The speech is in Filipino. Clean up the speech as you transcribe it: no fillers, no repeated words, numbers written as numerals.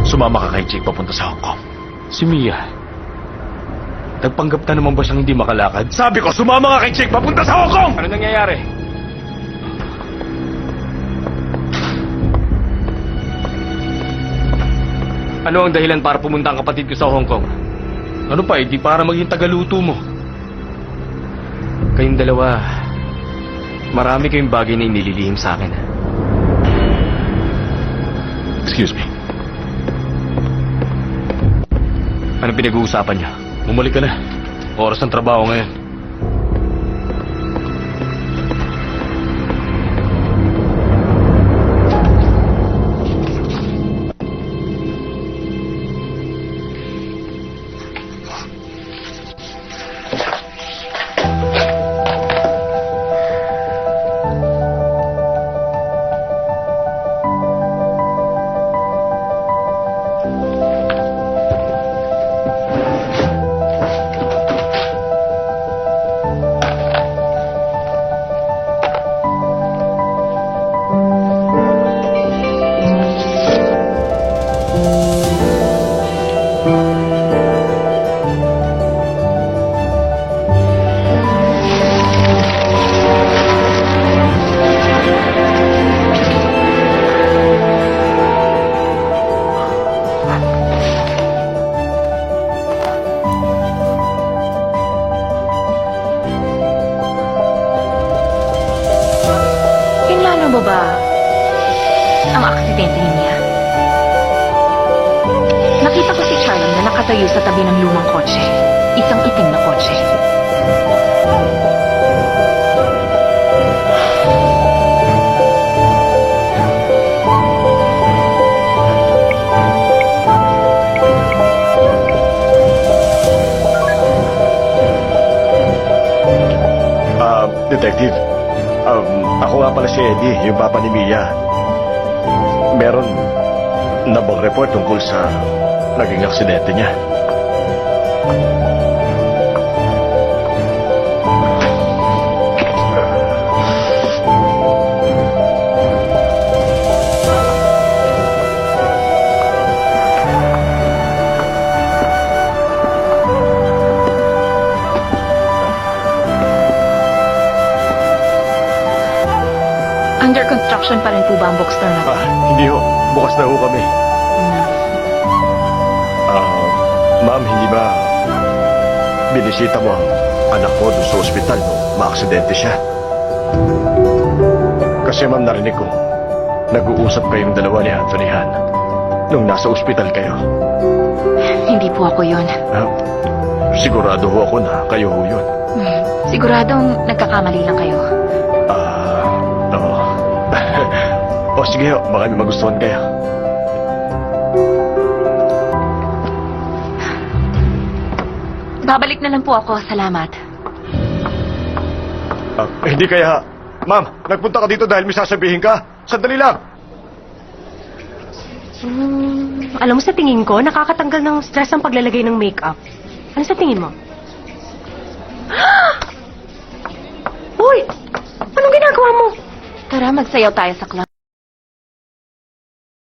Sumama ka kay Jake papunta sa Hong Kong. Si Mia. Nagpanggap na naman ba siyang hindi makalakad? Sabi ko, sumama ka kay Jake papunta sa Hong Kong! Ano nangyayari? Ano ang dahilan para pumunta ang kapatid ko sa Hong Kong? Ano pa, di para maging tagaluto mo. Kayong dalawa, marami kayong bagay na inililihim sa akin. Excuse me. Anong pinag-uusapan niyo? Bumalik ka na. Oras ng trabaho ngayon. Kinlano mo ba ang aksidente niya? Nakita ko si Charlie na nakatayo sa tabi ng lumang kotse. Isang itim na kotse. Detective. Ako nga pala si Eddie, yung papa ni Mia. Meron na bang report tungkol sa naging aksidente niya? Under construction pa rin po ba ang bookstore na to? Hindi ho. Bukas na ho kami. Ma'am, hindi ba binisita mo ang anak mo doon sa ospital nung maaksidente siya? Kasi ma'am, narinig ko, nag-uusap kayong dalawa ni Anthony Han nung nasa ospital kayo. Hindi po ako yun. Sigurado ho ako na kayo ho yun. Siguradong nagkakamali lang kayo. Oo. O sige ho, baka may magustuhan kayo. Babalik na lang po ako. Salamat. Hindi kaya... Ma'am, nagpunta ka dito dahil may sasabihin ka. Sandali lang. Alam mo, sa tingin ko, nakakatanggal ng stress ang paglalagay ng makeup. Ano sa tingin mo? Uy! Anong ginagawa mo? Tara, magsayaw tayo sa club.